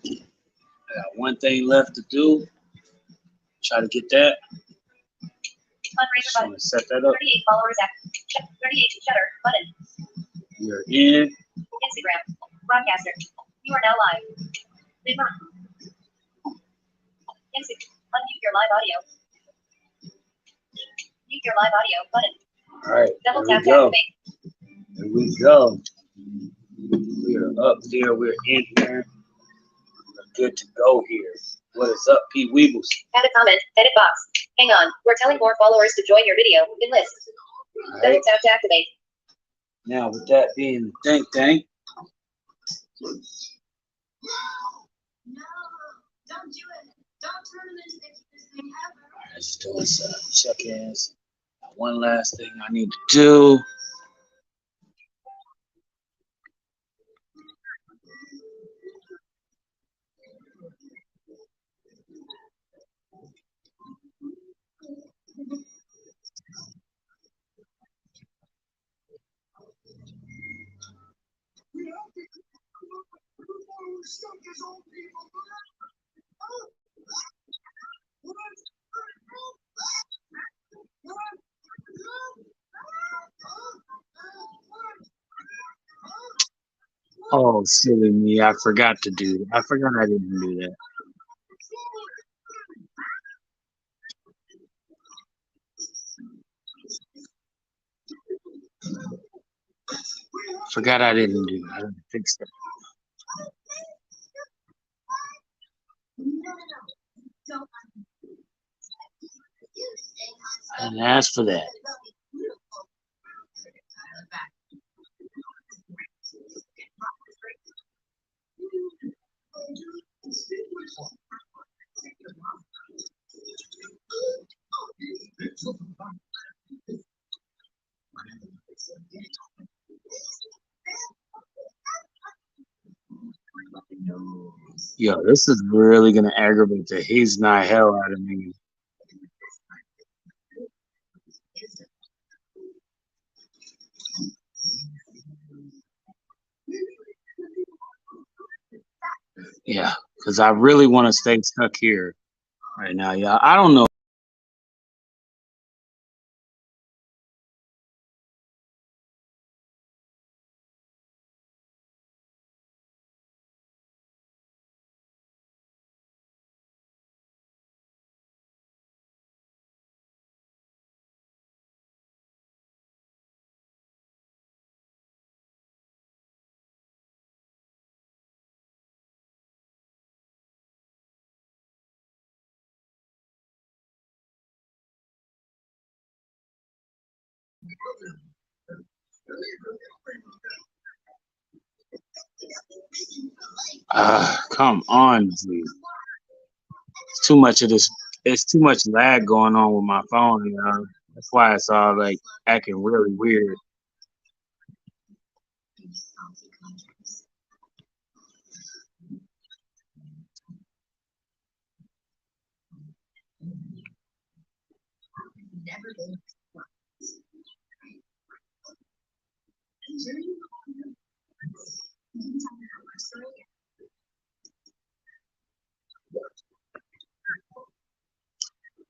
I got one thing left to do. Try to get that. Fundraiser button. Set that up. 38 followers active. 38 shutter button. We're in. Instagram. Broadcaster. You are now live. Record. Unmute your live audio. Mute your live audio button. All right. Double tap to activate. Here we go. We're up there. We're in here. We're good to go here. What is up, P. Weebles? Add a comment. Edit box. Hang on. We're telling more followers to join your video. In list. All Double right. tap to activate. Now, with that being the thing. No, don't do it. Don't turn them into the cutest thing ever. All right, just doing some check-ins. One last thing I need to do. Oh, silly me. I forgot to do. I forgot I didn't do that. Forgot I didn't do that. I didn't fix that. I didn't ask for that. Yo, this is really gonna aggravate the he's not hell out of me. Yeah, because I really want to stay stuck here right now. Yeah, I don't know. Come on, G. It's too much of this. It's too much lag going on with my phone. You know, that's why it's all like acting really weird.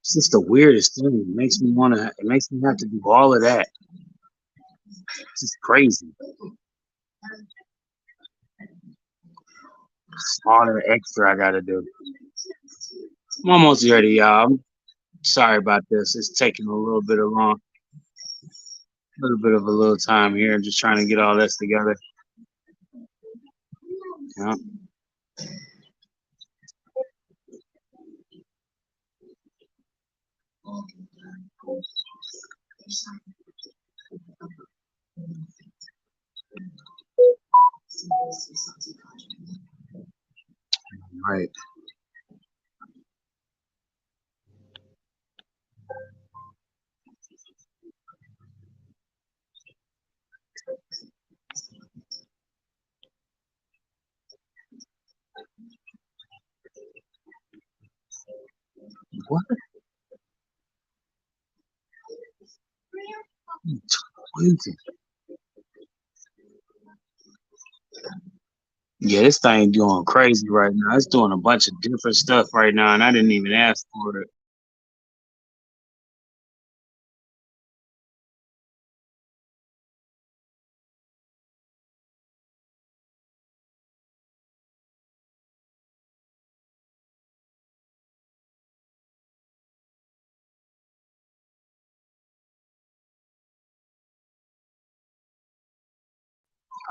It's just the weirdest thing. It makes me wanna. It makes me have to do all of that. It's just crazy. All the extra I gotta do. I'm almost ready, y'all. I'm sorry about this. It's taking a little bit of a little time here. I'm just trying to get all this together. Yeah. Right. What? Tweeting. Yeah, this thing doing crazy right now. It's doing a bunch of different stuff right now, and I didn't even ask for it.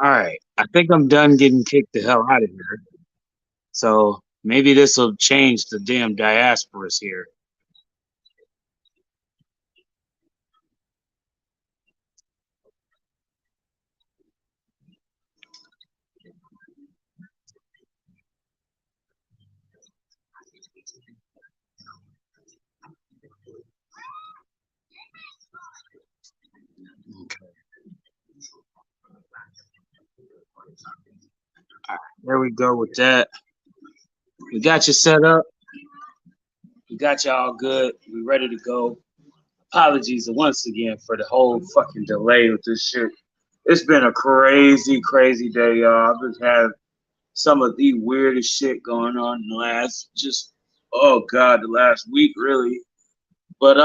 All right, I think I'm done getting kicked the hell out of here. So maybe this will change the damn diasporas here. Okay, there we go with that. We got you set up. We got you all good. We ready to go. Apologies once again for the whole fucking delay with this shit. It's been a crazy, crazy day, y'all. I've just had some of the weirdest shit going on in the last oh god, the last week really. But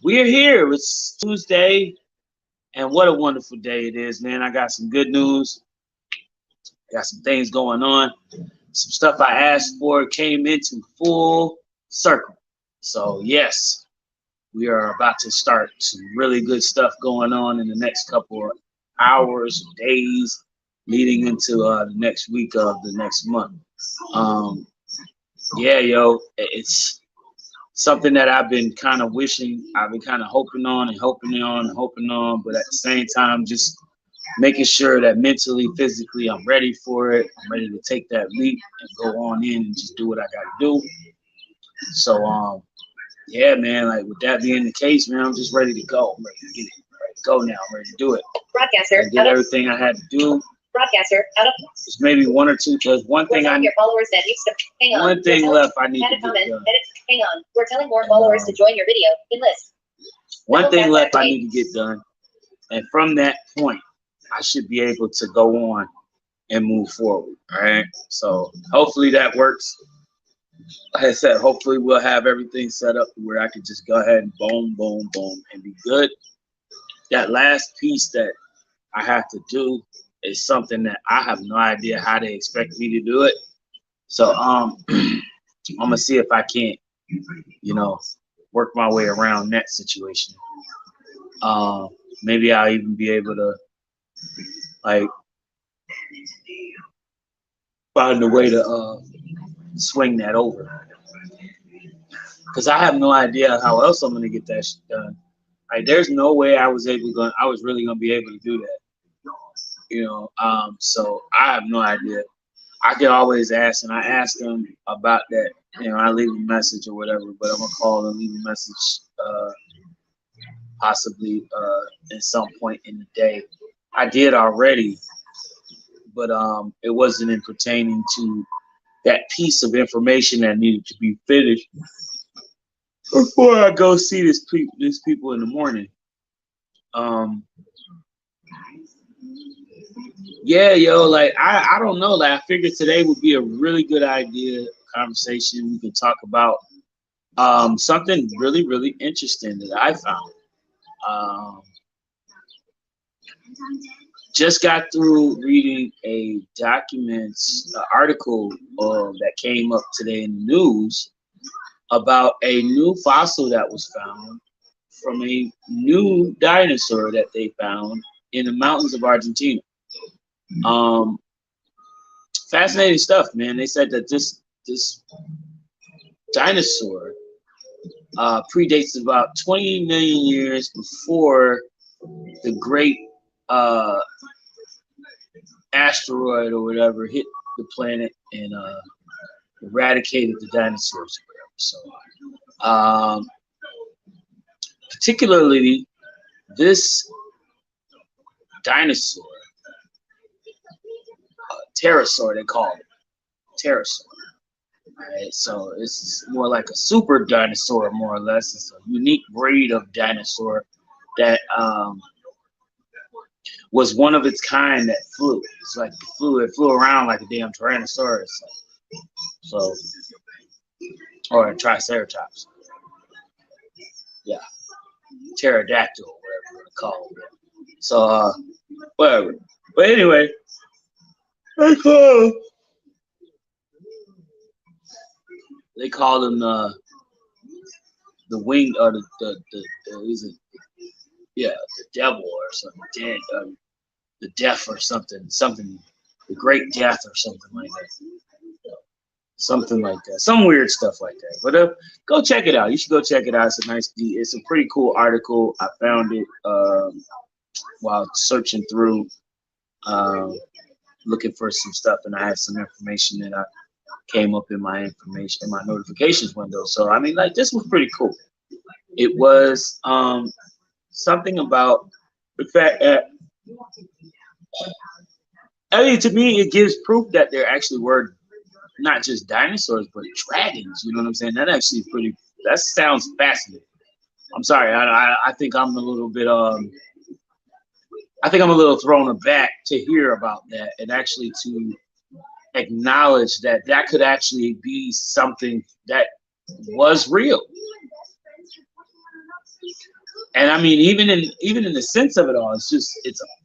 we're here. It's Tuesday, and what a wonderful day it is, man. I got some good news. Got some things going on. Some stuff I asked for came into full circle. So yes, we are about to start some really good stuff going on in the next couple of hours, days, leading into the next week of the next month. Um, yeah, yo, it's something that I've been kind of wishing, I've been kind of hoping on and hoping on and hoping on, but at the same time, just making sure that mentally, physically, I'm ready for it. I'm ready to take that leap and go on in and just do what I got to do. So, yeah, man, like with that being the case, man, I'm just ready to go. I'm ready to get it. I'm ready to go now. I'm ready to do it. Broadcaster, I did everything I had to do. broadcaster, out of. There's maybe one or two. There's one We're thing telling your followers that needs to. Hang on. one thing left I need Add to a get comment. done. Edit. Hang on. We're telling more followers to join your video. In list. One thing left I need to get done. And from that point, I should be able to go on and move forward. All right. So hopefully that works. Like I said, hopefully we'll have everything set up where I can just go ahead and boom, boom, boom, and be good. That last piece that I have to do is something that I have no idea how they expect me to do it. So I'm gonna see if I can't, you know, work my way around that situation. Maybe I'll even be able to like find a way to swing that over. Because I have no idea how else I'm gonna get that shit done. Like, there's no way I was really gonna be able to do that. So I have no idea. I can always ask, and I ask them about that. I leave a message or whatever, but I'm gonna call and leave a message, possibly at some point in the day. I did already, but it wasn't in pertaining to that piece of information that needed to be finished before I go see these people in the morning. Yeah, yo, like I don't know. Like I figured today would be a really good idea, conversation. We could talk about something really, really interesting that I found. Um, just got through reading a article that came up today in the news about a new fossil that was found from a new dinosaur that they found in the mountains of Argentina. Um, Fascinating stuff, man. They said that this dinosaur predates about 20 million years before the great asteroid or whatever hit the planet and eradicated the dinosaurs or whatever. So, particularly this dinosaur, pterosaur, they call it pterosaur. Right, so it's more like a super dinosaur, more or less. It's a unique breed of dinosaur that was one of its kind that flew. It's like it flew around like a damn Tyrannosaurus. So, or a Triceratops. Yeah, pterodactyl, whatever you want to call it. So, whatever. But anyway, they call them the wing or the is it, yeah, the devil or something, dead, the death or something, the great death or something like that. Something like that, some weird stuff like that. But go check it out. You should go check it out. It's a pretty cool article. I found it while searching through, looking for some stuff, and I had some information that I came up in my notifications window. So I mean, like, this was pretty cool. It was something about the fact that, I mean, to me, it gives proof that there actually were not just dinosaurs, but dragons. You know what I'm saying? That sounds fascinating. I'm sorry. I think I'm a little bit, I think I'm a little thrown aback to hear about that, and actually to acknowledge that that could actually be something that was real. And I mean, even in the sense of it all, it's a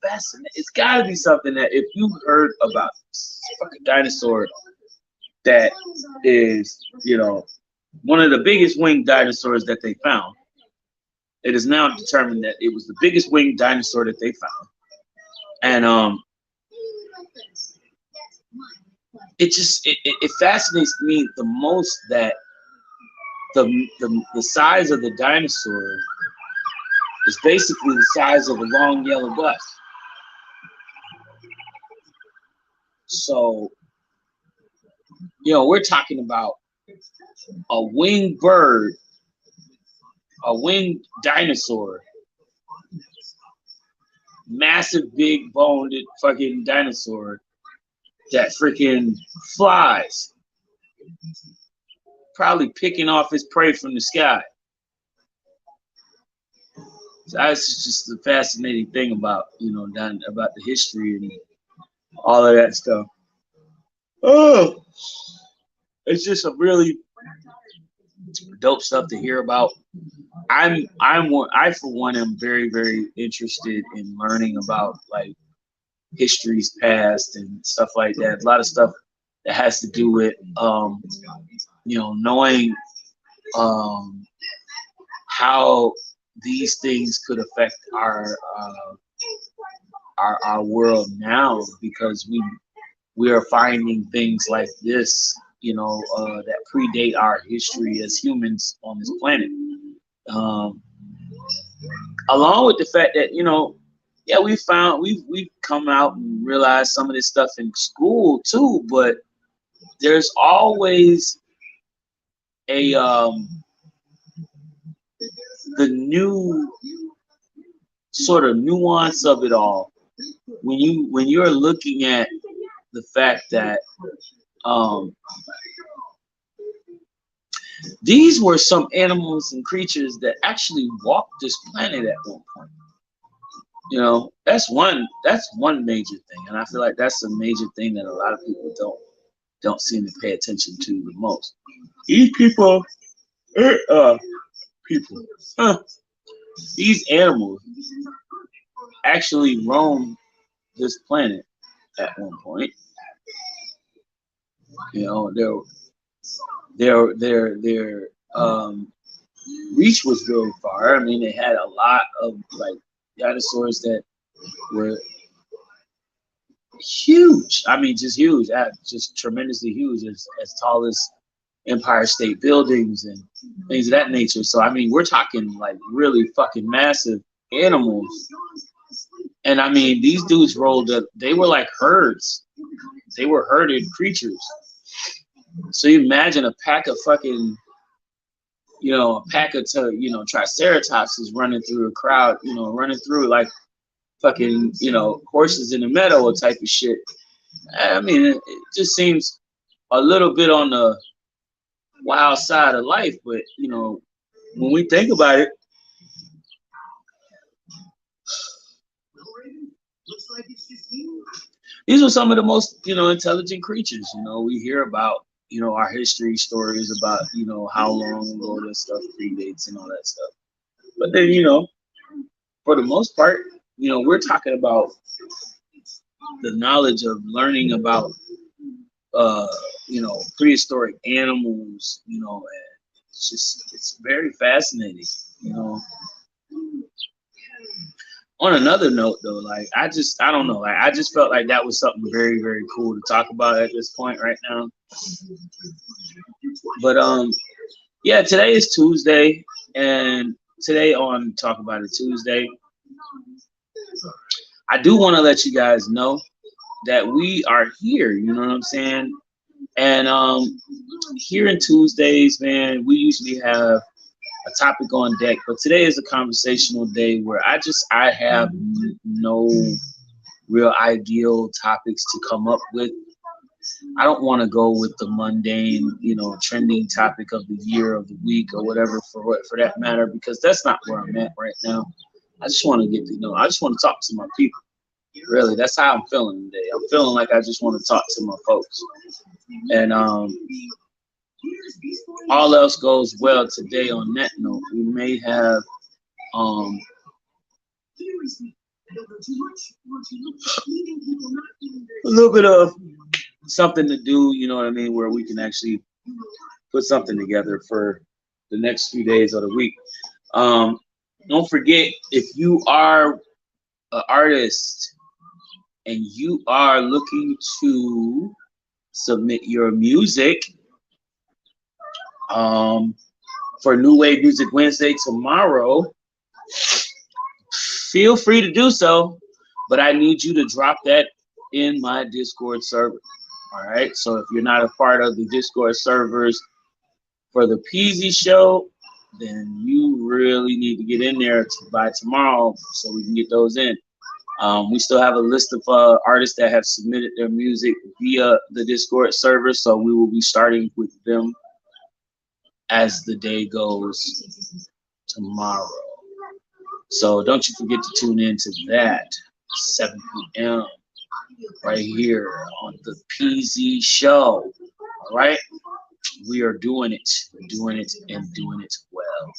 fascinating. It's got to be something that if you heard about this fucking dinosaur that is, one of the biggest winged dinosaurs that they found. It is now determined that it was the biggest winged dinosaur that they found, and it fascinates me the most that the size of the dinosaur is basically the size of a long yellow bus. So, we're talking about a winged bird, a winged dinosaur, massive big boned fucking dinosaur that freaking flies, probably picking off his prey from the sky. So that's just the fascinating thing about, about the history and all of that stuff. Oh, it's just a really dope stuff to hear about. I for one am very, very interested in learning about like history's past and stuff like that. A lot of stuff that has to do with knowing how these things could affect our world now, because we are finding things like this, that predate our history as humans on this planet. Along with the fact that, yeah, we've come out and realized some of this stuff in school too, but there's always a the new sort of nuance of it all when you're looking at the fact that these were some animals and creatures that actually walked this planet at one point. That's one major thing, and I feel like that's a major thing that a lot of people don't seem to pay attention to the most. These these animals actually roamed this planet at one point. Their reach was very far. I mean, they had a lot of like dinosaurs that were huge. I mean, just huge, just tremendously huge, as tall as Empire State Buildings and things of that nature. So I mean, we're talking like really fucking massive animals. And I mean, these dudes rolled up. They were like herds. They were herded creatures. So you imagine a pack of fucking, a pack of Triceratops is running through a crowd, running through like fucking, horses in the meadow type of shit. I mean, it just seems a little bit on the wild side of life, but when we think about it, These are some of the most, intelligent creatures. We hear about, our history stories about, how long ago this stuff predates and all that stuff. But then, for the most part, we're talking about the knowledge of learning about, uh, prehistoric animals, and it's very fascinating, you know. On another note, though, like I don't know, like I just felt like that was something very, very cool to talk about at this point right now. But yeah, today is Tuesday, and today on Talk About It Tuesday, I do want to let you guys know that we are here. You know what I'm saying? And here in Tuesdays, man, we usually have a topic on deck, but today is a conversational day where I have no real ideal topics to come up with. I don't want to go with the mundane, trending topic of the year, of the week, or whatever for that matter, because that's not where I'm at right now. I just want to get to know. I just want to talk to my people. Really, that's how I'm feeling today. I'm feeling like I just want to talk to my folks, and all else goes well today. On that note, we may have um a little bit of something to do, you know what I mean, where we can actually put something together for the next few days of the week. Don't forget, if you are an artist and you are looking to submit your music for New Wave Music Wednesday tomorrow, feel free to do so, but I need you to drop that in my Discord server. All right. So if you're not a part of the Discord servers for the Peasy show, then you really need to get in there by tomorrow so we can get those in. We still have a list of artists that have submitted their music via the Discord server, so we will be starting with them as the day goes tomorrow. So don't you forget to tune in to that 7 p.m. right here on the PZ show. All right, we are doing it. We're doing it and doing it well.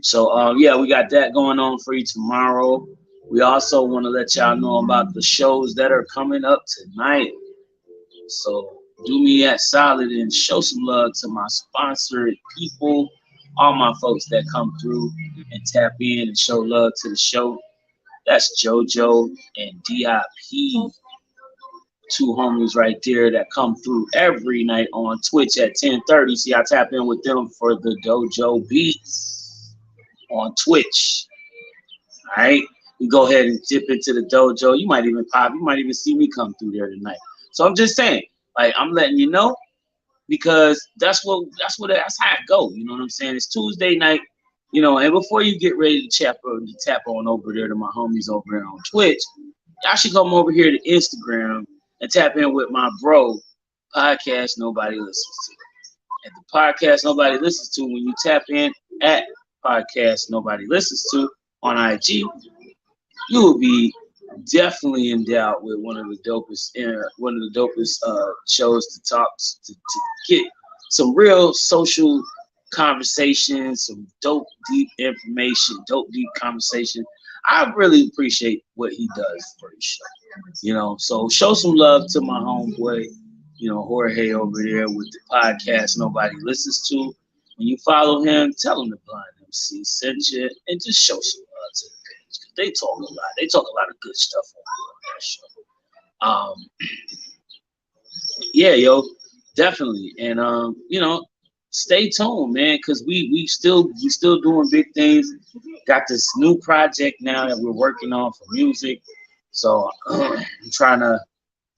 So yeah, we got that going on for you tomorrow. We also want to let y'all know about the shows that are coming up tonight. So do me that solid and show some love to my sponsored people, all my folks that come through and tap in and show love to the show. That's JoJo and DIP, two homies right there that come through every night on Twitch at 10:30. See, I tap in with them for the Dojo Beats on Twitch. All right, you go ahead and dip into the dojo. You might even pop. You might even see me come through there tonight. So I'm just saying, like I'm letting you know because that's how it go. You know what I'm saying? It's Tuesday night, and before you get ready to tap on over there to my homies over there on Twitch, y'all should come over here to Instagram and tap in with my bro podcast nobody listens to. At the podcast nobody listens to, when you tap in at podcast nobody listens to on IG, you will be definitely endowed with one of the dopest shows to talk to get some real social conversation, some dope deep information, dope deep conversation. I really appreciate what he does for the show. So show some love to my homeboy, Jorge over there with the podcast nobody listens to. When you follow him, tell him the Blind MC sent you, and just show some love to the page. They talk a lot. They talk a lot of good stuff on that show. Yeah, yo, definitely. And stay tuned, man, because we still doing big things. Got this new project now that we're working on for music. So I'm trying to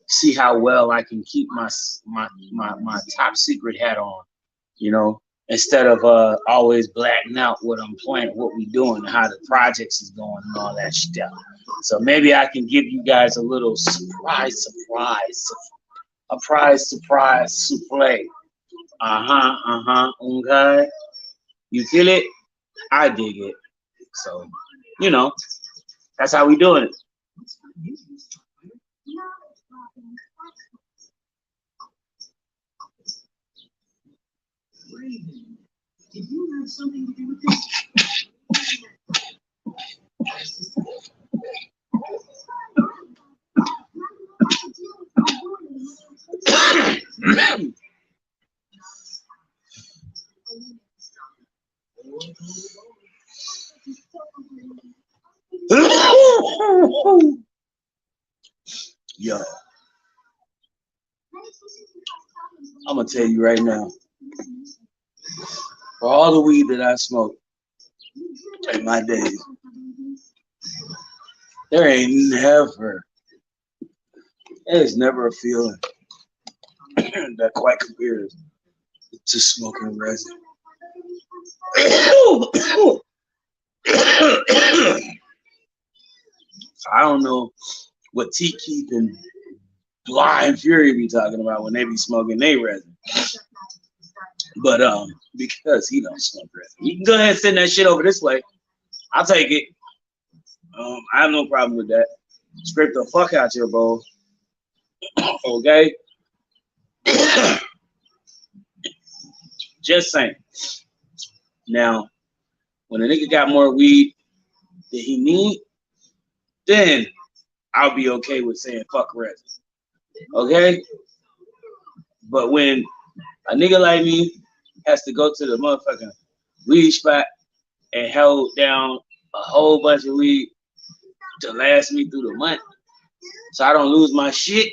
see how well I can keep my top secret hat on, instead of always blacking out what I'm playing, what we doing, how the projects is going and all that stuff. So maybe I can give you guys a little surprise souffle. Okay. You feel it? I dig it. So, that's how we doing it. have something to do with this. Yo, I'm gonna tell you right now, for all the weed that I smoked in my days, there's never a feeling that quite compares to smoking resin. I don't know what T Keith and Blind Fury be talking about when they be smoking they resin. But because he don't smoke resin. You can go ahead and send that shit over this way. I'll take it. I have no problem with that. Scrape the fuck out your bowl. Okay? Just saying. Now, when a nigga got more weed than he need, then I'll be okay with saying fuck resin. Okay? But when a nigga like me has to go to the motherfucking weed spot and hold down a whole bunch of weed to last me through the month so I don't lose my shit,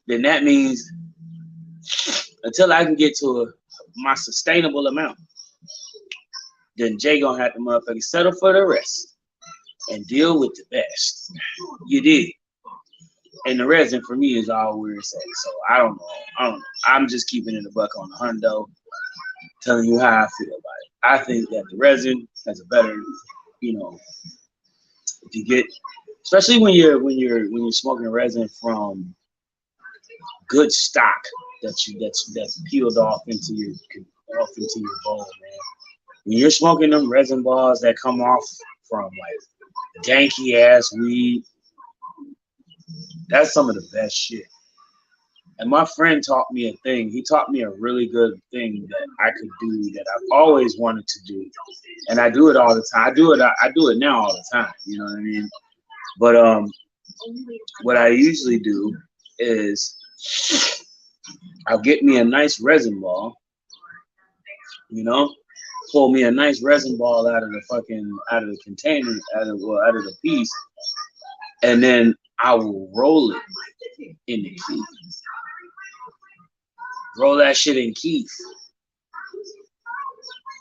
then that means until I can get to my sustainable amount, then Jay gonna have to motherfucking settle for the rest and deal with the best. You did. And the resin for me is all where it's at. So I don't know. I'm just keeping it a buck on the hundo, telling you how I feel about it. I think that the resin has a better, if you get, especially when you're smoking resin from good stock that's peeled off into your bowl, man. When you're smoking them resin balls that come off from like danky ass weed, that's some of the best shit. And my friend taught me a thing. He taught me a really good thing that I could do that I've always wanted to do, and I do it all the time. I do it now all the time. You know what I mean? But what I usually do is I'll get me a nice resin ball. Pull me a nice resin ball out of the container, out of the piece, and then I will roll it in the keef. Roll that shit in keef.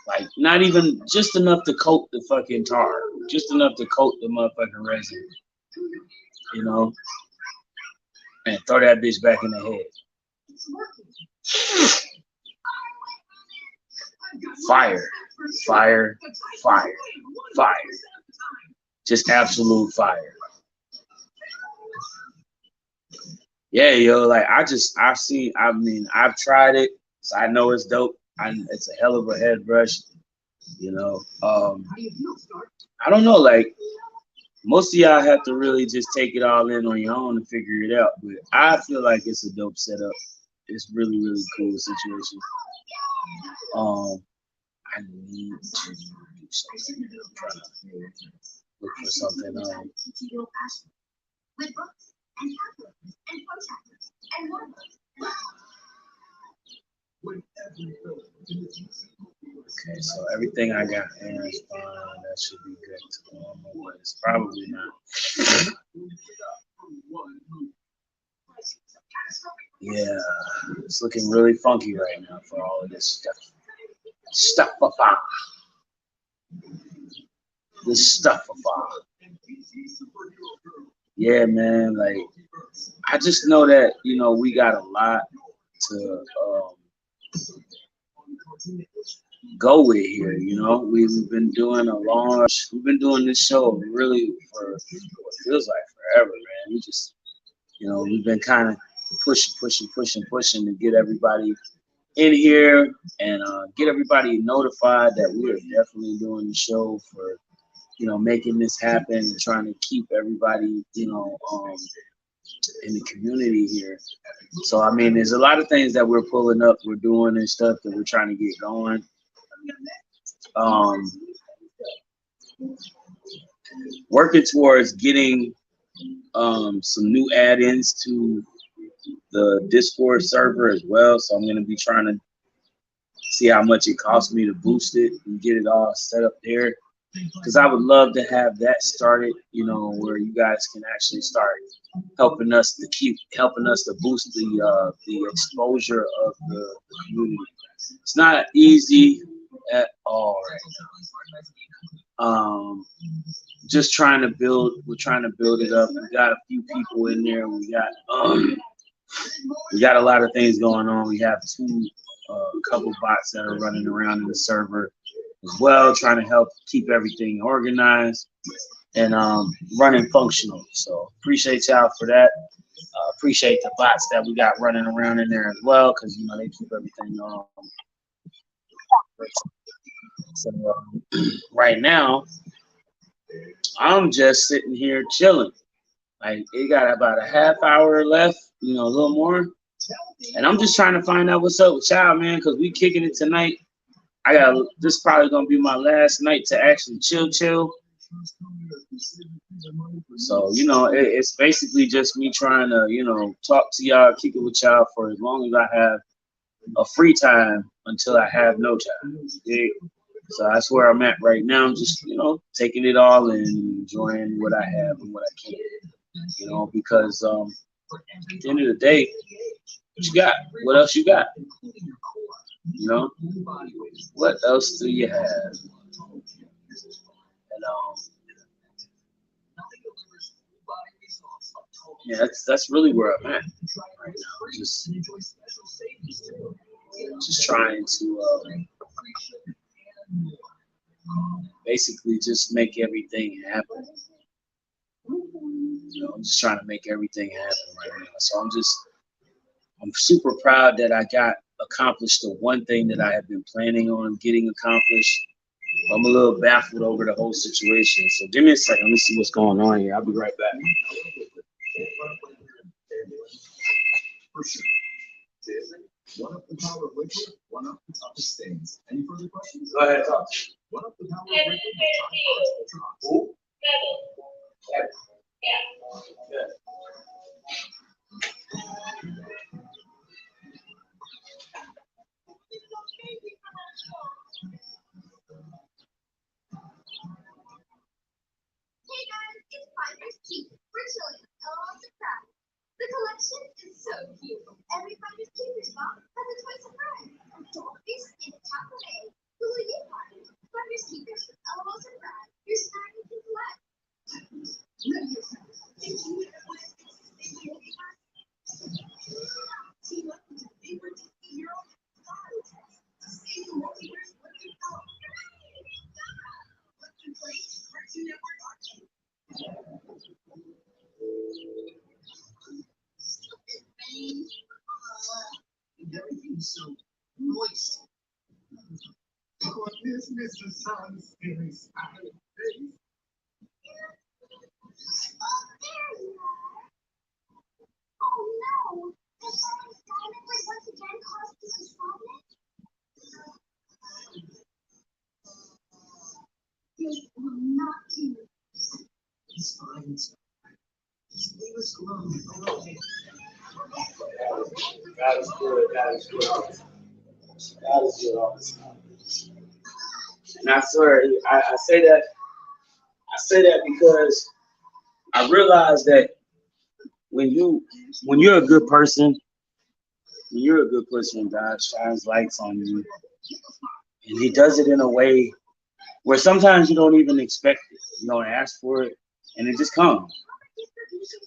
Like, not even, just enough to coat the fucking tar. Just enough to coat the motherfucking resin. And throw that bitch back in the head. Fire. Fire. Fire. Fire. Just absolute fire. Yeah, yo, like I've tried it, so I know it's dope. It's a hell of a head brush, I don't know, like most of y'all have to really just take it all in on your own and figure it out. But I feel like it's a dope setup. It's really, really cool situation. I need to do something. I'm trying to look for something. With books and calculators and protractors and more books. Okay, so everything I got here is fine. That should be good to normal, but it's probably not. Yeah, it's looking really funky right now for all of this stuff. Yeah, man, like I just know that we got a lot to go with here. We've been doing this show really for what feels like forever, man. We just we've been kind of pushing to get everybody in here and get everybody notified that we are definitely doing the show for making this happen and trying to keep everybody in the community here. So I mean, there's a lot of things that we're pulling up, we're doing and stuff that we're trying to get going. Um, Working towards getting some new add-ins to the Discord server as well. So I'm going to be trying to see how much it costs me to boost it and get it all set up there. Because I would love to have that started, you know, where you guys can actually start helping us to boost the exposure of the community. It's not easy at all right now. Just trying to build. We're trying to build it up. We got a few people in there. We got a lot of things going on. We have a couple bots that are running around in the server as well, trying to help keep everything organized and running functional. So appreciate y'all for that. Appreciate the bots that we got running around in there as well, because you know they keep everything on. So right now, I'm just sitting here chilling. Like it got about a half hour left, you know, a little more, and I'm just trying to find out what's up with y'all, man, because we kicking it tonight. This is probably gonna be my last night to actually chill. So, you know, it's basically just me trying to, you know, talk to y'all, kick it with y'all for as long as I have a free time until I have no time. Yeah. So that's where I'm at right now. I'm just, you know, taking it all and enjoying what I have and what I can, you know, because at the end of the day, what you got? What else you got? You know, what else do you have? And yeah, that's really where I'm at right now. Just trying to basically just make everything happen. You know, I'm just trying to make everything happen right now. So I'm super proud that I got accomplished the one thing that I have been planning on getting accomplished. I'm a little baffled over the whole situation. So give me a second. Let me see what's going on here. I'll be right back. One up the power of liquid, one up the toughest stains. Any further questions? Go ahead, talk. One up the power of liquid, Who? Kevin. Yeah. Hey guys, it's Finders Keep. We're chilling. Oh, surprise. The collection is so cute. Every Finders Keepers box has a toy surprise. A dollface and a cafe. Who will you find? Finders Keepers with LOL surprise. Your snack you can collect. Ready yourself. Team up with your favorite Disney hero and style test. Save the multiverse with your phone. Let's play Cartoon Network Arcade. Everything's so moist. Oh, this Mr. Sun's very smiling face. Oh, there you are. Oh no! Has Sunny's diamond like once again caused you some sadness? This will not do. He's fine. Just leave us alone for a little bit. God is good. God is good all the time. God is good all the time. And I swear, I say that. I say that because I realize that when you're a good person, God shines lights on you, and He does it in a way where sometimes you don't even expect it. You don't ask for it, and it just comes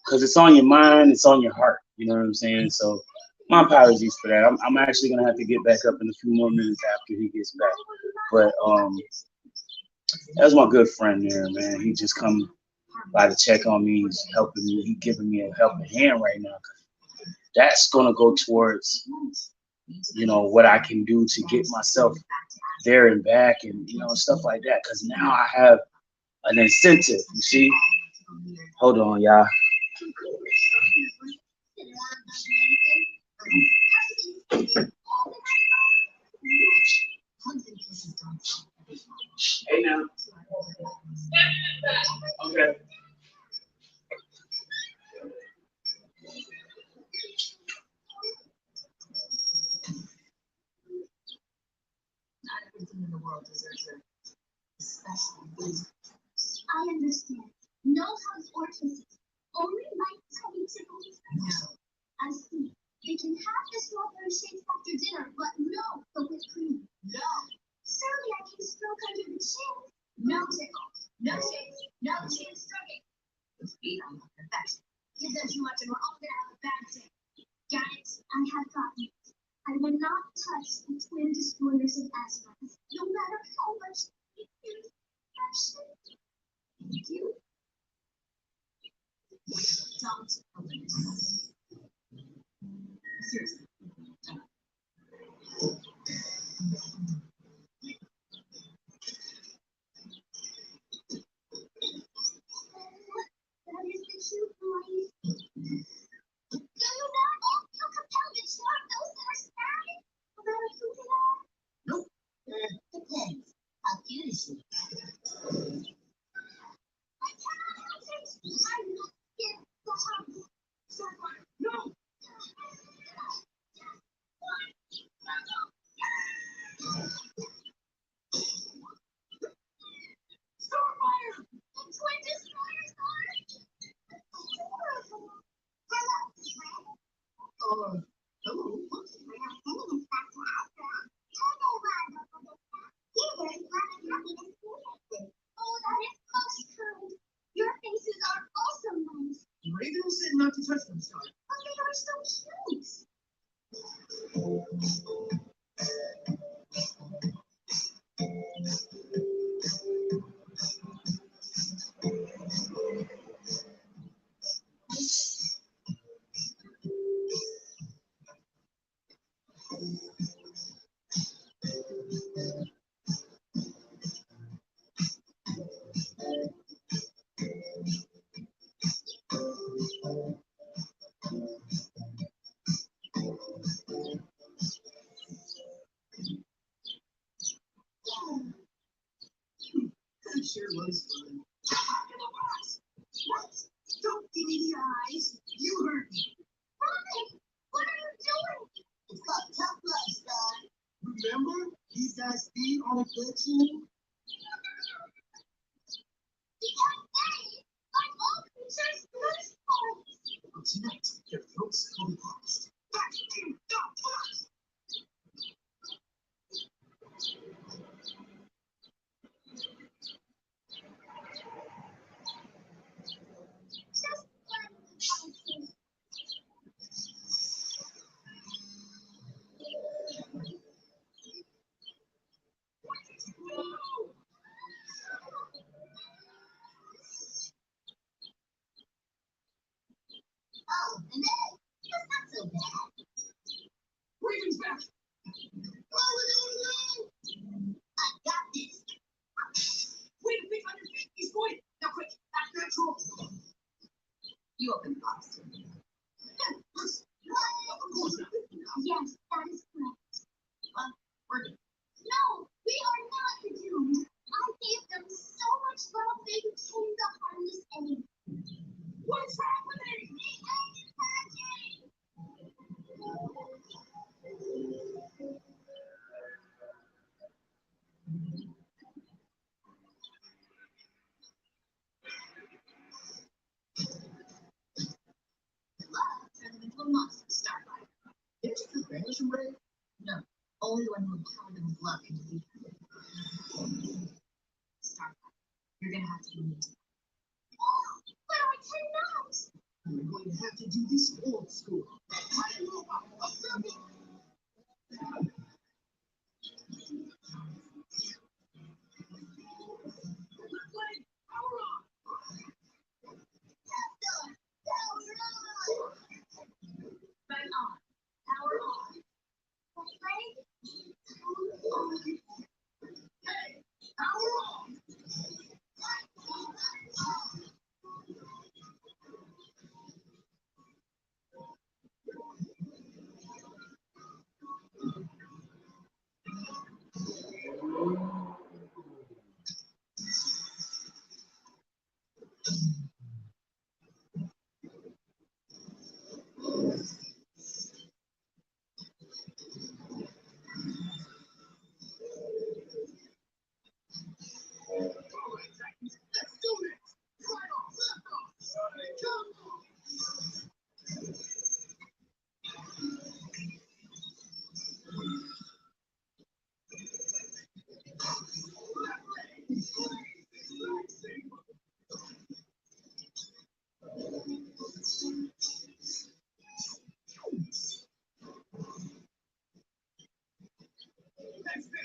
because it's on your mind, it's on your heart. You know what I'm saying? So my apologies for that. I'm actually gonna have to get back up in a few more minutes after he gets back. But that's my good friend there, man. He just come by to check on me. He's helping me. He's giving me a helping hand right now. That's gonna go towards, you know, what I can do to get myself there and back, and you know, stuff like that. Because now I have an incentive. You see? Hold on, y'all. Sit around not doing anything. Hey now. Okay. Not everything in the world deserves a special visit. I understand. No hugs or kisses. Only light tummy tickles. No. I see. They can have the strawberry shakes after dinner, but no the whipped cream. No. Surely I can stroke under the chin. No tickles. No shakes. No chin stroking. The feet on perfection. Give them too much and we're all gonna have a bad day. Got it. I have gotten it. I will not touch the twin destroyers of Azeroth, no matter how much they feel passion. Thank you. Don't open it. Seriously. That is the cute boys. Do you not all feel compelled to charm those that are sad about who they are? Nope. Depends. How cute is she? I cannot help it. I must get the hug. Starfire, no! Starfire! The twin destroyers are horrible. Hello, friend. Hello. We're not sending us back to Azeroth. Here, there's love and happiness connected. Oh, that is most kind. Your faces are also nice. Raven said not to touch them, Star. But they are so cute. That sure was fun. What? Don't give me the eyes. You heard me. Robin, what are you doing? It's called tough love, Star. Remember? These guys feed on affection. Because they, like all creatures, thirst for it. But tonight, their throats will be parched. Back to Dark Fox! Just one policy. Oh, and then, that's not so bad. Raven's back! Oh, no. I got this. Wait a bit on your feet. He's going. Now quick, act natural. You open the box. Of course not. Yes, that is correct. We're good. No, we are not doomed. I gave them so much love they became the harmless enemy. What's happening? Love turned them into a monster, Starfire. Didn't you just banish him, Ray? No, only the one who empowered them with love can defeat them. Starfire, you're gonna have to be mean to them. But I cannot! You're going to have to do this old school. Fire robot, assemble! Flame, power on! Right on. Power on. Hey, power on!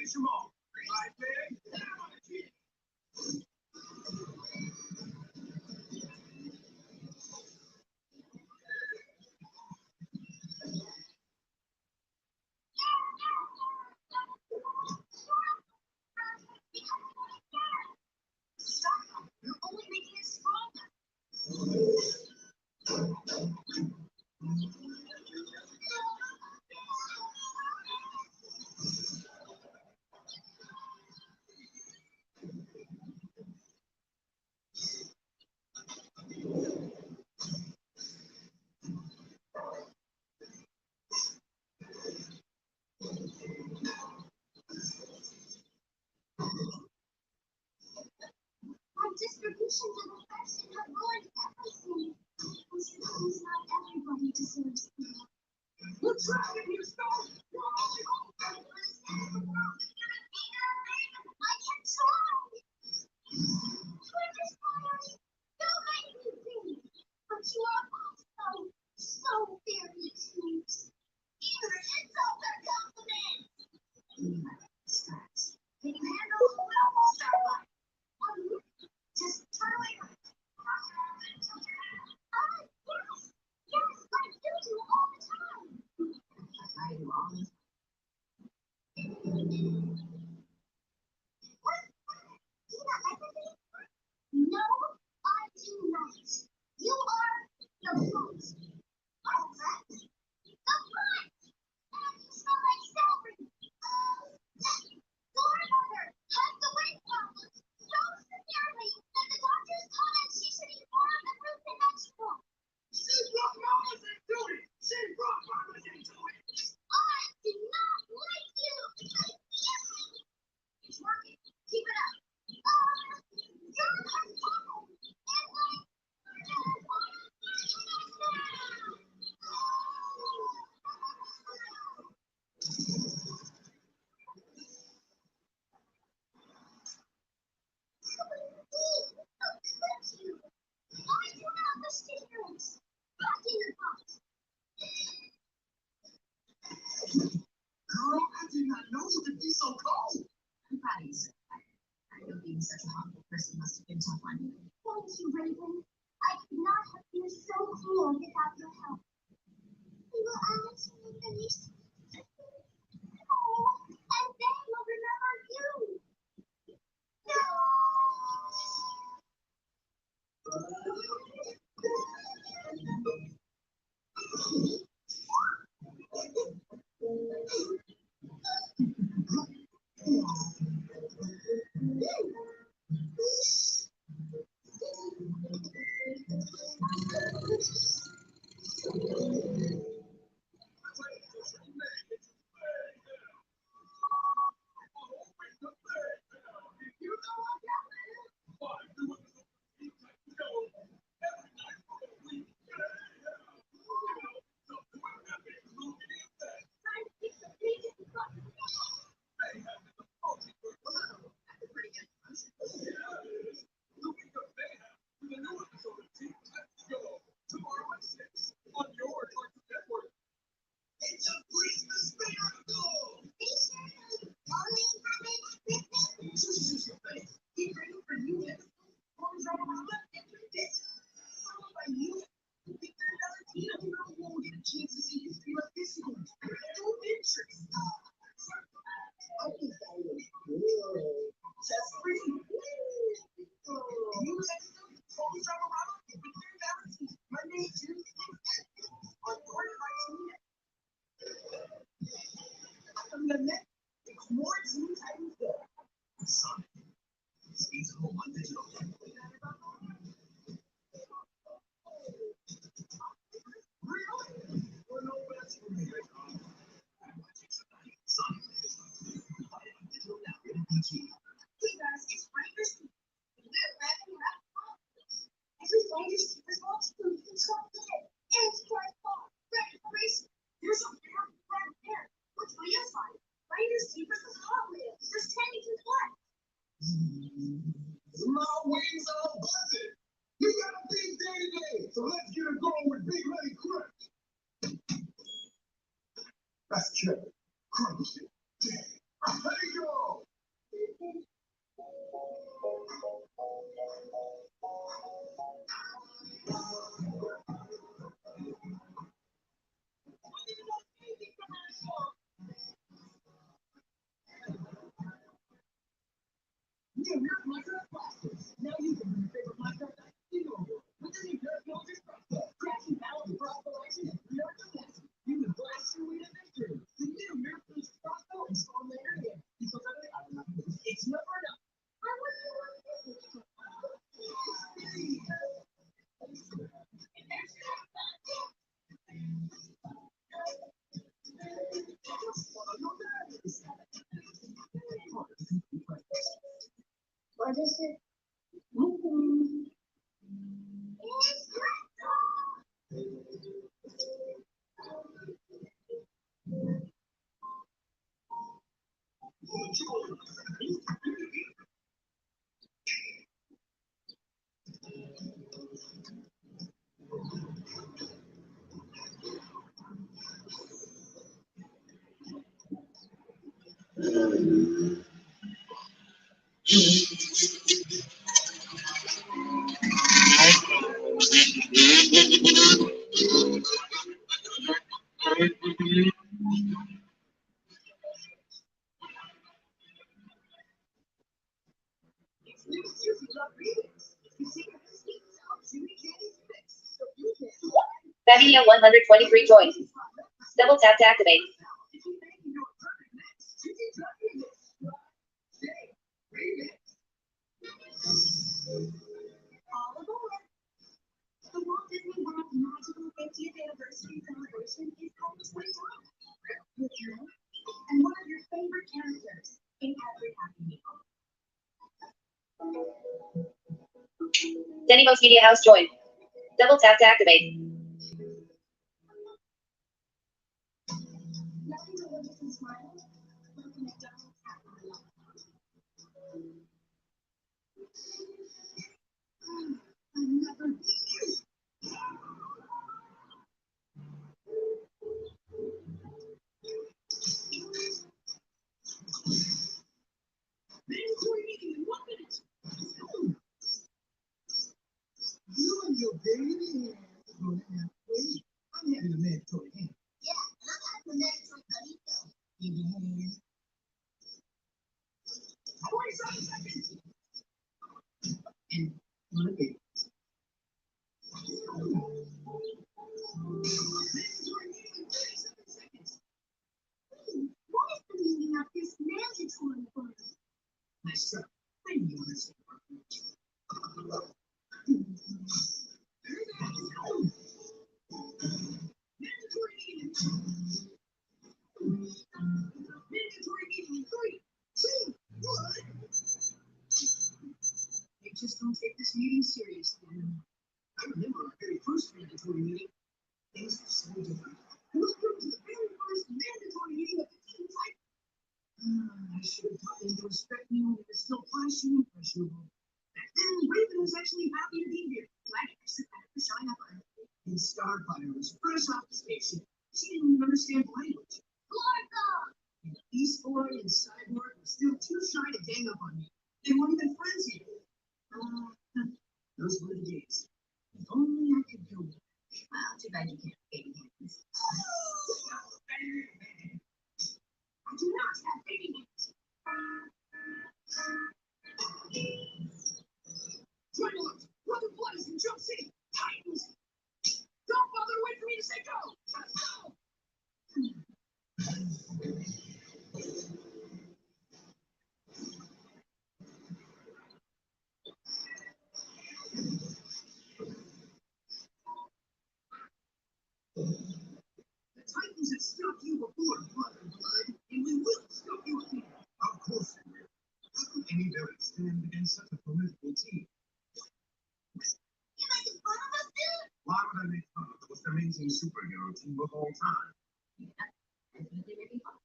finish them all. Right there. Stop. You're only making it stronger. Our distributions of affection have ruined everything. I suppose not everybody deserves love. We're trapped in here, Stone. You're only home. I understand the world is getting bigger and bigger. I can try. Twin Spires, you make me think. But you are also so very cute. Even insult their compliments. Can you handle a little Starlight? Just turn away from it. Yes. Yes, like you do all the time. I do all the time. What? Do you not like me? No, I do not. You are the front. I'm the front. The front! And you smell like celery. Your mother has the weight problem so severely that the doctors told us she should eat more of the fruits and vegetables. She brought mamas into it. She brought mamas into it. I do not like you. It's working. Keep it up. You're a problem. And like, please, don't touch you. I do not understand this. Back in the box. Girl, I did not know you could be so cold. I'm proud of you, sir. I know being such a humble person must have been tough on you. Thank you, Raven. I could not have been so cool without your help. We will actually finish. Oh, and they will remember you. No! It's a Christmas miracle. Be sure to only have it Christmas. Just your face. He prayed for you. Arms right around left and do this. Followed by you. You think that another teen of your own won't get a chance to see history like this one. No interest. I think that was good. Just free. You text them, always drive around with their balances. Monday, Tuesday, on your criteria. From the net, it's more Teen Titans Go. Sonic. It's a whole digital. Really? Well, no, but that's for me. I'm watching tonight. Sonic. Buy it on digital now. Rated PG. Hey guys, it's Finders Keepers. We live back in that fun. Every Finders Keepers wants food and stuff today. And it's quite fun. Ready for racing. Here's a pair of red hair. Which way is fine? Finders Keepers is hot wheels. There's 10 you can fly. My wings are buzzing. We got a big day today, so let's get it going with Big Lady Crunch. That's Kevin. Crunch it. Damn. Let it go. New Miracle Minecraft Blasters. Now you can bring your favorite Minecraft activity over. With the new Miracle Builders Crossbow, crashing battle and crossbow action is real defense. You can blast your way to victory. The new Miracle Builders Crossbow and Storm Layer again. People are really out of it's never enough. I wonder what this is. What is it? Babylon 123 joined. Double tap to activate. All aboard! The Walt Disney World Magical 50th Anniversary Celebration is coming to an end. With you and one of your favorite characters in every Happy Meal. Denny Most Media House joined. Double tap to activate. Nothing delicious and smiling like a McDonald's Happy Meal. I've never been used. Mandatory meeting in 1 minute. You and your baby hands are going to have to wait. I'm having a mandatory hand. Yeah, and I'm having a mandatory burrito. In your hand. 27 seconds. And my baby. Mandatory meeting in 37 seconds. What is the meaning of this mandatory word? My son, I knew this. Mandatory meeting. Mandatory meeting in 3, 2, 1. They just don't take this meeting seriously. I remember our very first mandatory meeting. Things were so different. Welcome to the very first mandatory meeting of the Teen Titans. I should have taught them to respect me when they were still flashy and impressionable. Back then, Raven was actually happy to be here. Glad I should have to shine up on her. And Starfire was fresh off the station. She didn't even understand the language. Gorgo! And Beast Boy and Cyborg were still too shy to gang up on me. They weren't even friends yet. Those were the days. If only I could go back. Well, too bad you can't baby hands. I do not have baby hands. Dragonlord, Brother Blood is in Jump City. Titans! Don't bother to wait for me to say go! Just go! The Titans have stopped you before, Brother Blood, and we will stop you again. Of course we will. How could any villain stand against such a formidable team? You're making fun of us, dude? Why would I make fun of the most amazing superhero team of all time? Definitely making fun.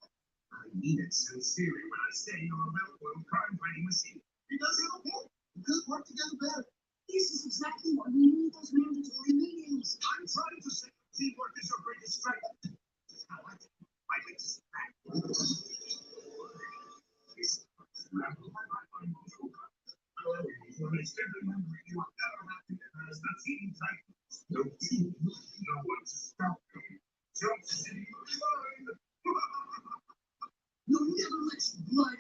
I mean it sincerely when I say you're a well-oiled crime-fighting machine. Because it'll work. We could work together better. This is exactly why we need those mandatory meetings. I'm trying to say teamwork is your greatest strength. That's how I like to sit back. For an extended memory, you are never happy as the Teen Titans. No team, no one to stop them. Jump City Rewind! You'll never let your blood.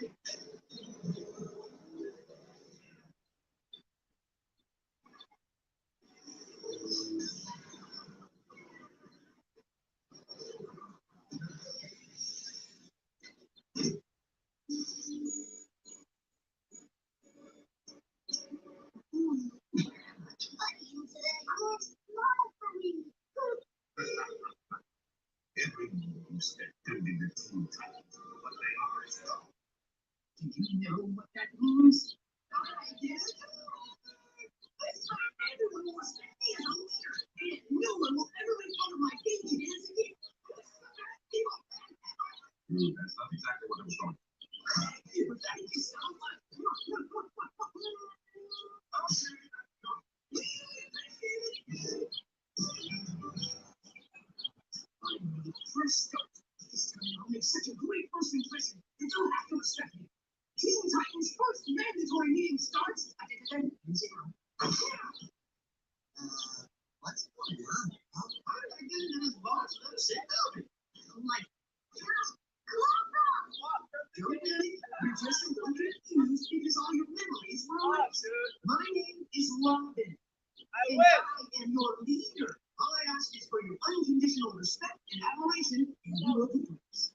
Every move that could be the Teen Titans, but they are strong. Do you know what that means? I guess. This time, everyone will respect me as a leader, and no one will ever make fun of my dinginess again. That's not exactly what I was going to do. But thank you so much. Fresh start. This time I'll make such a great first impression. You don't have to respect me. Teen Titans' first mandatory meeting starts. What's going on? How did I get into this box? Let us sit down. I'm like, don't worry, you're just a little confused because all your memories were erased. My name is Robin. And I am your leader. All I ask is for your unconditional respect and admiration, and you will do this.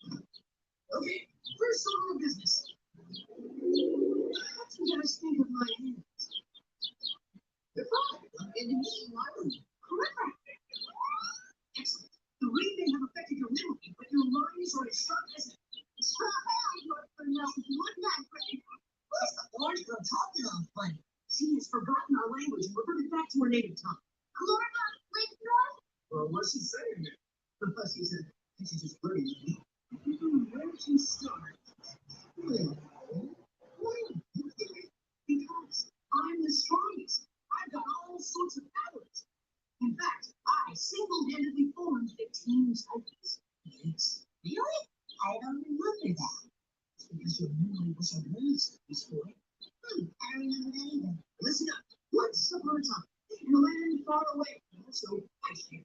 Okay, first order of business. What do you guys think of my hands? They're fine. And in my room. Correct. Excellent. The way they have affected your memory, but your mind is already sharp as it. What's the orange girl talking on funny? She has forgotten our language and reverted back to her native tongue. Well, what's she saying there? She said, she's just flirting with me. Where did you start? Because I'm the strongest. I've got all sorts of powers. In fact, I single-handedly formed the Teen Titans. Yes. Really? I don't remember that. It's because your memory was erased, Miss Boy. I don't remember that either. Listen up. Once upon a time, in a land far away, also ice cream.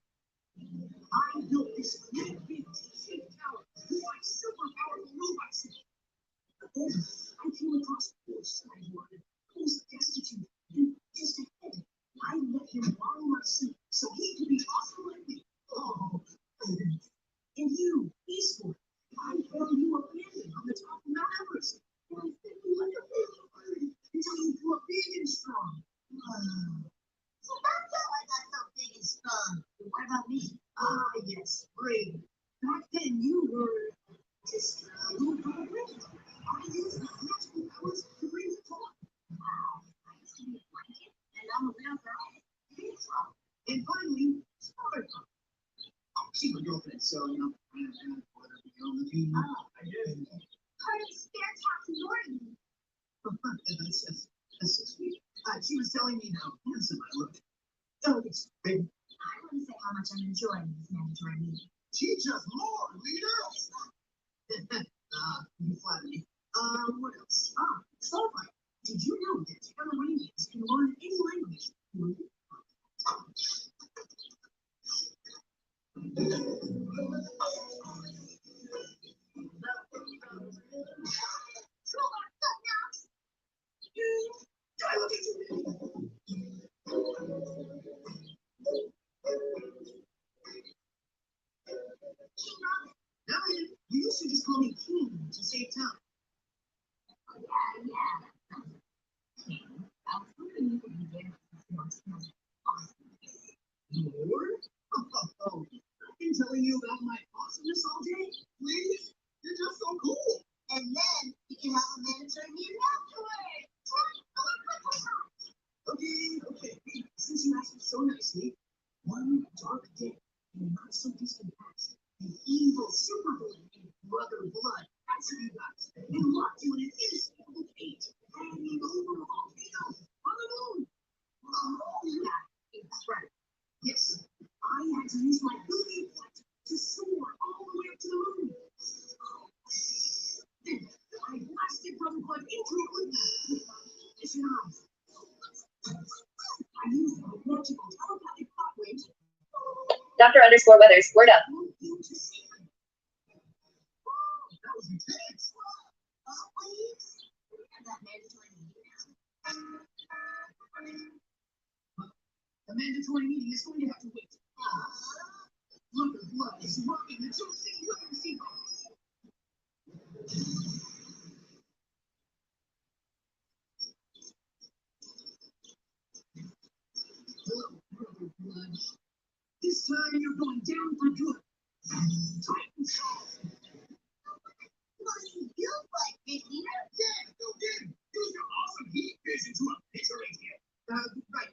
I built this great big shape tower with my super powerful robot suit. But then I came across poor Skyward, who was destitute and just ahead. I let him borrow my suit so he could be awesome like me. Oh, and you, Beast Boy, I found you abandoned on the top of Mount Everest. And I fed you like a baby bird until you grew up big and strong. So that's how I got so big and strong. What about me? Ah, yes, brave. Back then you were just a little brave. I used my magical powers to bring you joy. Wow, I used to be a blanket, and I'm around for all. And finally, Spider-Man. She's my girlfriend, so you know, whatever you know, I did. Part of Spare Cat Norton. That's so sweet. She was telling me how handsome I look. Oh, it's big. I want to say how much I'm enjoying this mandatory meeting. Teach us more, leader. You flatter me. What else? Starfire. Did you know that Tamaranians can learn any language? Now, you used to just call me King to save time. Yeah. I was hoping you could be there for Lord? Oh, I've been telling you about my awesomeness all day. Please? You're just so cool. And then you can have a mandatory meeting afterwards. Okay. Since you asked me so nicely, one dark day in a not so distant past, an evil supervillain named Brother Blood captured you guys and locked you in an inescapable cage, hanging over a volcano on the moon. Oh, yeah, that's right. Yes, I had to use my ability to soar all the way up to the Dr. underscore Weathers, word up. That was intense. That mandatory meeting now. The mandatory meeting is going to have to wait. Look, the blood is running. The juicy UFC. Hello, brother blood. This time you're going down for good. Titans. What do you feel like, Vicky? Yeah, go get him. Use your awesome heat vision to obliterate him. Right.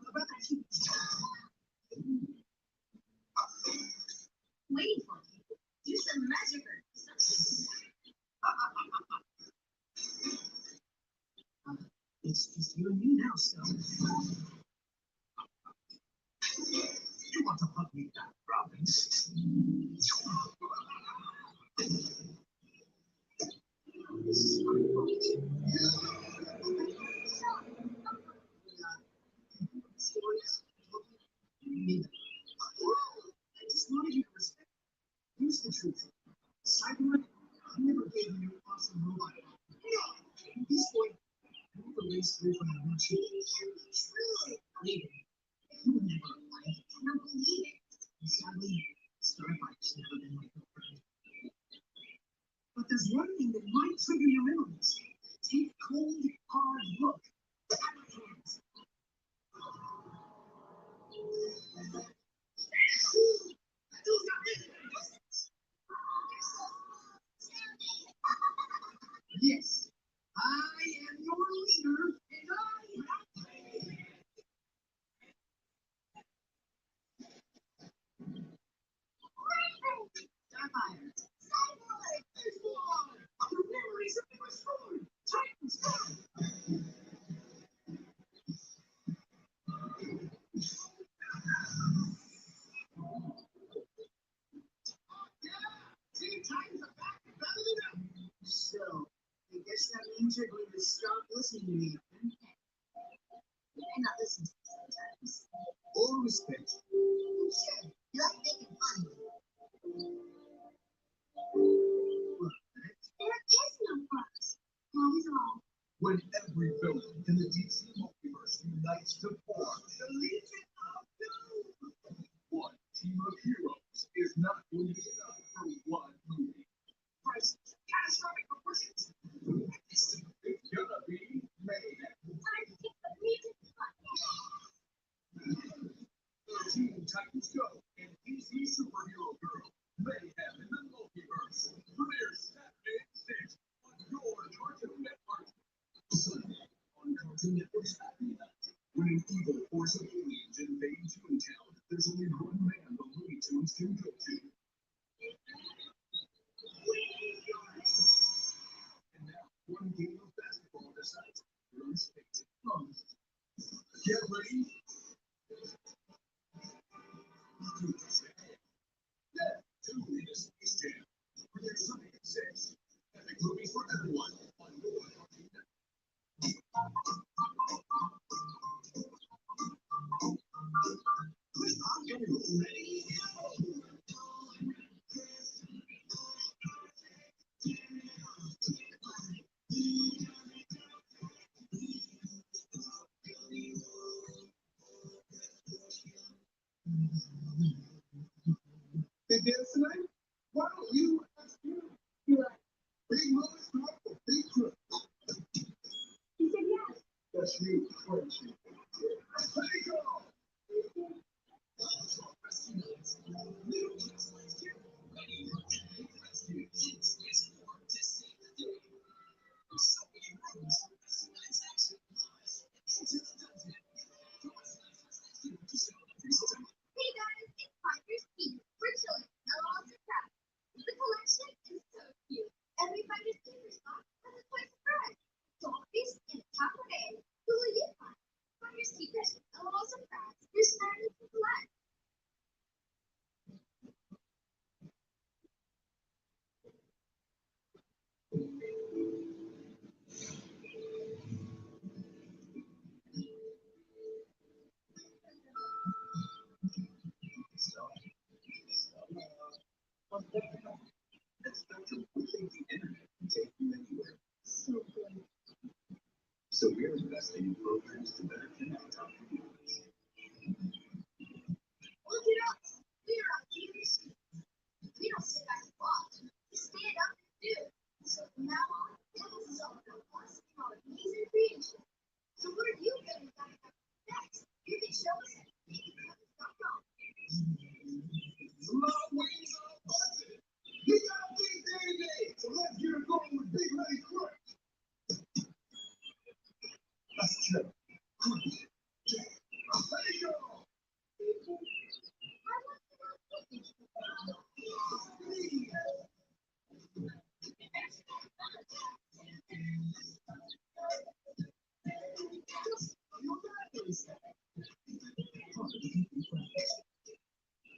About that heat. Waiting for you. Do some magic or something. It's just you and me now, Stella. You want to hug me back, Robin? This is my fault. Stories. Me. I just wanted you to respect. Here's the truth. Cyberman, I never gave you your awesome robot. No! This boy, I never raised through from a shoe. Truly. Believe me, you would never like it. I don't believe it. And sadly, Starfire's never been my girlfriend. But there's one thing that might trigger your memories. Take a cold, hard look at my hands. Yes, I am your leader, and I have Starfire. Your memories have been restored. Titans gone. See, Titans are back and better than ever. So, I guess that means you're going to stop listening to me. You may not listen to me sometimes. Or respect. Sure, you like making fun of me. There is no cross. That is all. When every villain in the DC multiverse unites to form the Legion of Doom, one team of heroes is not going to be enough for one movie. Crisis, catastrophic proportions. It's gonna be mayhem. Time to kick the music. Teen Titans Go and DC Superhero Girl Mayhem in the Multiverse premieres Saturday at 6 on your Cartoon Network. Sunday on Cartoon Network's Happy Night. When an evil force of aliens invades Toontown, there's only one man the Looney Tunes can go to. And now, one game of basketball decides Rose fate. Get ready. Tune into Space Jam. Premiere Sunday at 6. Epic movies for everyone on your Cartoon Network. Are you ready? They dance tonight? Why don't you ask him? Big Louis Michael, Big Crook. He said yes. That's you, Frenchie. Let it go! Hey guys, it's Finders Keepers. We're chilling. No longer crowd. The collection is so cute. Every Finders Keepers box has a toy surprise. Dolphins and a cabaret. Who will you find? Finders Keepers. No longer surprise. You're starting to collect. We think the internet can take you anywhere. So good. So we're investing in programs to better connect our communities. Look at us. We are on TV. We don't sit back and watch. We stand up and do. So from now on, we'll celebrate us and our amazing creation. So what are you going to do next? You can show us at BigCousins.com. Long ways on budget. We got a big day today, so let's get it going with Big Money Crunch. Let's check. Crunch. Check. Hey, y'all.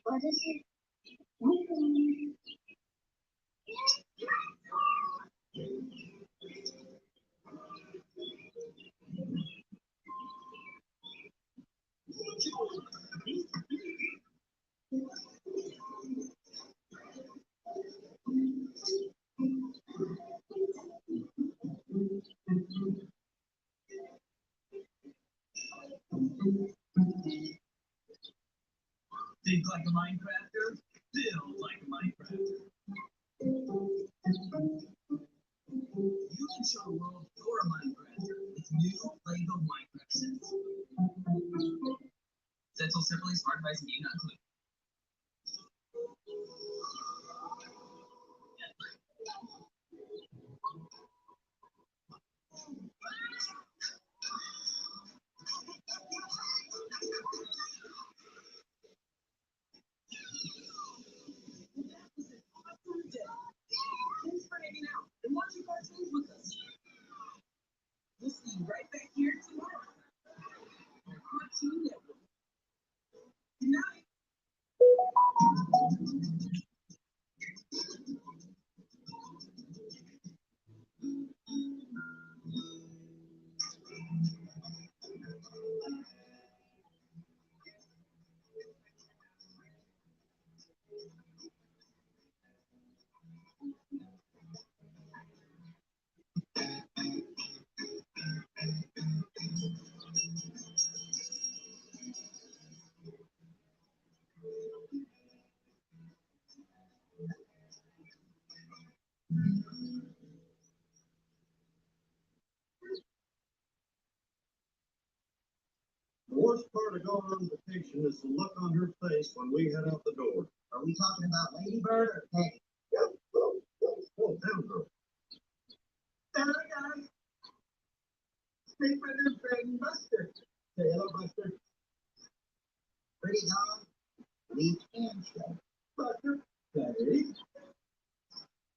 What is it? Think like a Minecrafter? Build like a Minecrafter. You can show the world you're a Minecrafter with new Lego Minecraft sets. Sets will separately smart device and game not included. Thanks for hanging out and watching cartoons with us. We'll see you right back here tomorrow. On Cartoon Network. Good night. The worst part of going on vacation is the look on her face when we head out the door. Are we talking about Ladybird or Peggy? Oh, damn girl. Hello, guys. Speak with them, Fred and Buster. Say hello, Buster. Pretty dog. We can show. Buster. Hey.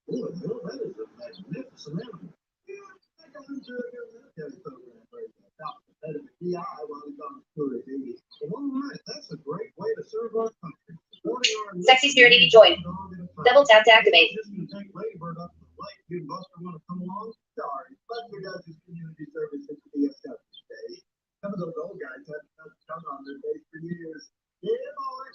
Oh, Bill, that is a magnificent animal. Yeah, I got him to a military program where he got the head of the DI while he's on tour of duty. And all right, that's a great way to serve our country. Sexy Spirit EV joined. Double tap to activate. Just gonna take Ladybird up to the lake. You and Buster want to come along? Sorry, Buster does his community service at the DFW today. Some of those old guys haven't touched tongue on their face for years. Yeah, boy.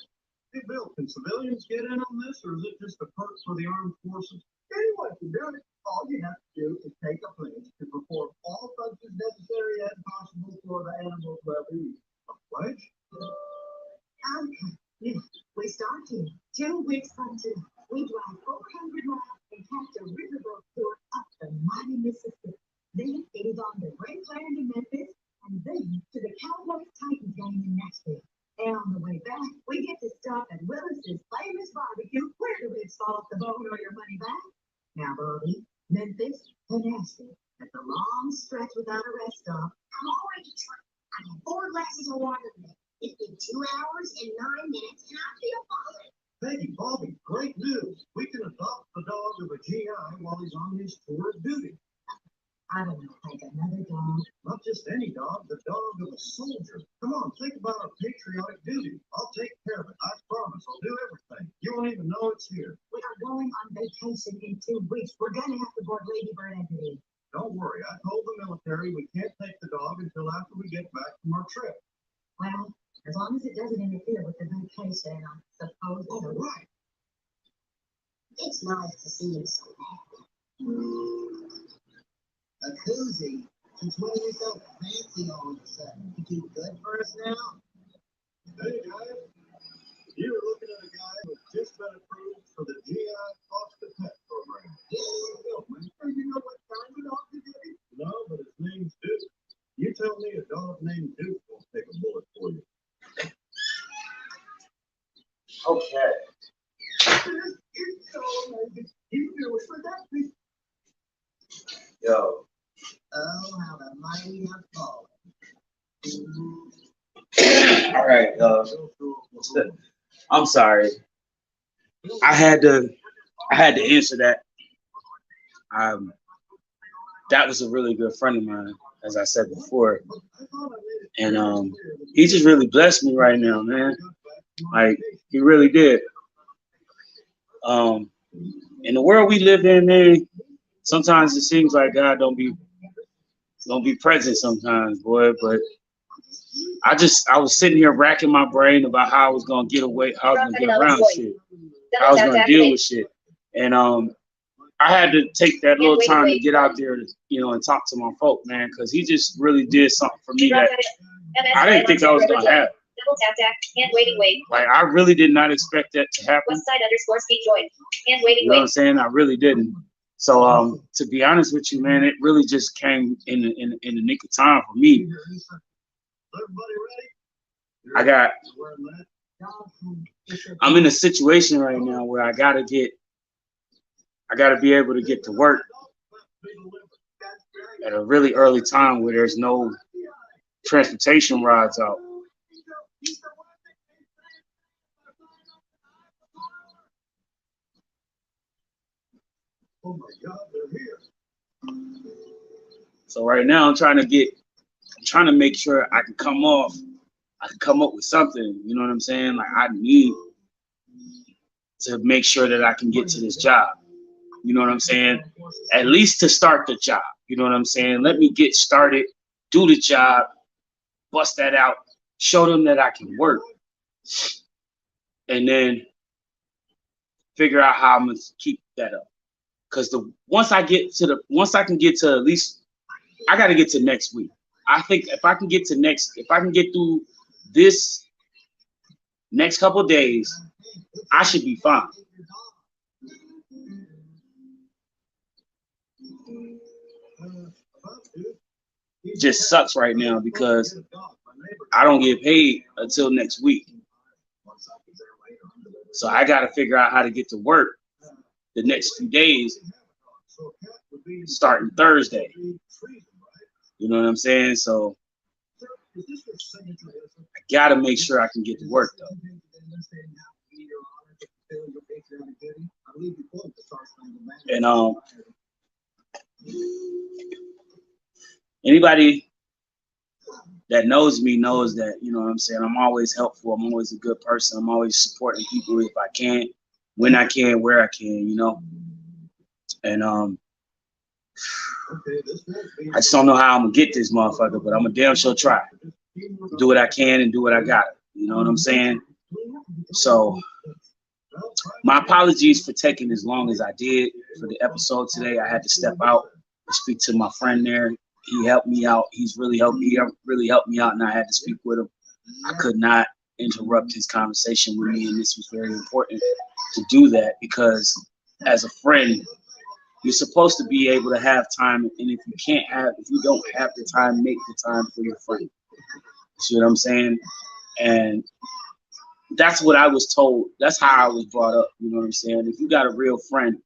Hey, Bill, can civilians get in on this, or is it just a perk for the armed forces? Anyone can do it. All you have to do is take a pledge to perform all functions necessary and possible for the animal's well-being. A pledge? Yeah, we start here. 2 weeks from today, we drive 400 miles and catch a riverboat tour up the mighty Mississippi. Then it is on the Graceland to Memphis, and then to the Cowboys Titans game in Nashville. And on the way back, we get to stop at Willis's famous barbecue, where the ribs fall off the bone or your money back. Now, Bobby, Memphis to Nashville. That's a long stretch without a rest stop. I'm already trying. I have 4 glasses of water a day. It's been 2 hours and 9 minutes, and I feel fine. Hey, Bobby, great news. We can adopt the dog of a GI while he's on his tour of duty. I don't know, like another dog. Not just any dog, the dog of a soldier. Come on, think about our patriotic duty. I'll take care of it. I promise. I'll do everything. You won't even know it's here. We are going on vacation in 2 weeks. We're gonna have to board Ladybird and today. Don't worry. I told the military we can't take the dog until after we get back from our trip. Well, as long as it doesn't interfere with the vacation, I suppose. All right. It's nice to see you so happy. A koozie? Since when are you so fancy all of a sudden? You too good for us now? Hey guys, you were looking at a guy who's just been approved for the GI Foster Pet Program. Yeah, man. You know what kind of dog it is? No, but his name's Duke. You tell me a dog named Duke will take a bullet for you. Okay. It's so amazing. You do it for that piece. Yo. Oh, how the mighty have fallen. All right. I'm sorry. I had to answer that. That was a really good friend of mine, as I said before, and he just really blessed me right now, man. Like he really did. In the world we live in, man, sometimes it seems like God don't be present sometimes, boy. But I was sitting here racking my brain about how I was gonna get away, how I was gonna get around shit, how I was gonna deal with shit, and I had to take that little time to get out there, and talk to my folk, man, because he just really did something for me that I didn't think I was gonna have. Double tap tap. Hand waiting wait. Like I really did not expect that to happen. Westside_speed join. Hand waiting You know what wait. I'm saying? I really didn't. So to be honest with you, man, it really just came in the nick of time for me. I'm in a situation right now where I gotta be able to get to work at a really early time where there's no transportation rides out. Oh my God, they're here. So right now I'm trying to make sure I can come up with something, you know what I'm saying? Like I need to make sure that I can get to this job. You know what I'm saying? At least to start the job. You know what I'm saying? Let me get started, do the job, bust that out, show them that I can work, and then figure out how I'm gonna keep that up. Because once I can get to at least, I got to get to next week. I think if I can get through this next couple of days, I should be fine. It just sucks right now because I don't get paid until next week. So I got to figure out how to get to work the next few days, starting Thursday. You know what I'm saying? So I got to make sure I can get to work, though. And anybody that knows me knows that, you know what I'm saying, I'm always helpful. I'm always a good person. I'm always supporting people if I can, when I can, where I can, you know. And I just don't know how I'm gonna get this motherfucker, but I'm gonna damn sure try. Do what I can and do what I got. You know what I'm saying? So my apologies for taking as long as I did for the episode today. I had to step out and speak to my friend there. He helped me out. He really helped me out, and I had to speak with him. I could not interrupt his conversation with me, and this was very important to do that because as a friend, you're supposed to be able to have time, and if you don't have the time, make the time for your friend. See what I'm saying? And that's what I was told. That's how I was brought up. You know what I'm saying? If you got a real friend,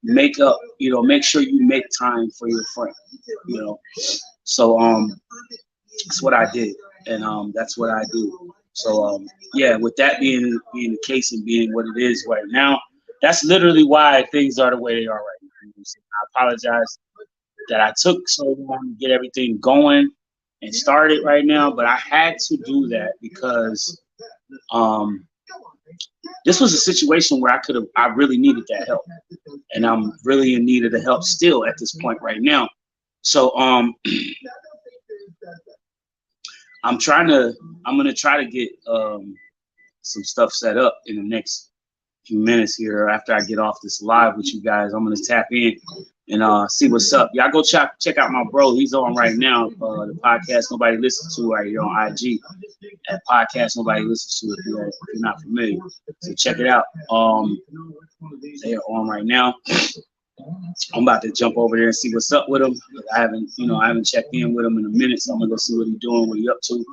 make sure you make time for your friend. So that's what I did, and that's what I do. So yeah, with that being the case and being what it is right now, that's literally why things are the way they are right now. I apologize that I took so long to get everything going and started right now, but I had to do that because this was a situation where I really needed that help, and I'm really in need of the help still at this point right now. So I'm gonna try to get some stuff set up in the next few minutes here after I get off this live with you guys. I'm gonna tap in and see what's up. Y'all go check out my bro. He's on right now. The podcast nobody listens to right here on IG. That podcast nobody listens to if you're not familiar. So check it out. They are on right now. I'm about to jump over there and see what's up with him. I haven't checked in with him in a minute, so I'm gonna go see what he's doing, what he's up to.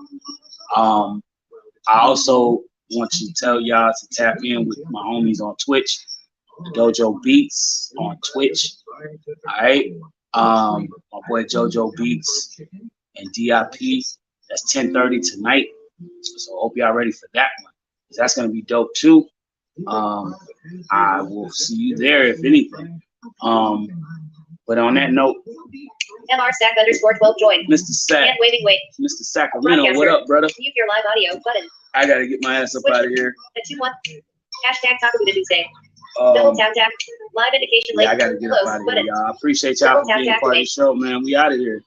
I also want to tell y'all to tap in with my homies on Twitch, Dojo Beats on Twitch. All right, my boy Jojo Beats and DIP. That's 10:30 tonight. So I hope y'all ready for that one, because that's gonna be dope too. I will see you there if anything. But on that note, MR_Stack_12 joined. Mr. Sack, Hand waving wait. Mr. Sacramento, what up, brother? Mute your live audio button. I gotta get my ass up out of here. The 2-1. Hashtag Taco Tuesday. Double tap tap. Live indication late. Yeah, I gotta get up Close out of here, button. y'all. I appreciate y'all for Double tap being to part of the activate. show, man. We out of here.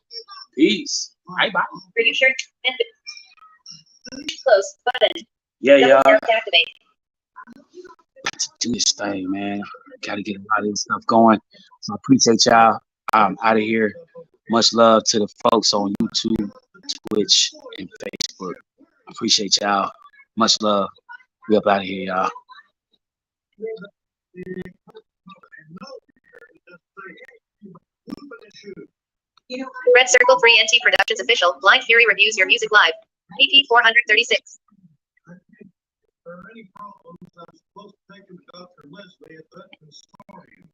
Peace. Bye bye. For you shirt. And close button. Yeah, Double y'all. tap to activate. Do this thing, man. Gotta get a lot of this stuff going. So I appreciate y'all. I'm out of here. Much love to the folks on YouTube, Twitch, and Facebook. I appreciate y'all. Much love. We up out of here, y'all. Red Circle Free NT Productions official. Blind Fury reviews your music live. EP 436. If there are any problems, I'm supposed to take them to Dr. Leslie at Veterans Memorial.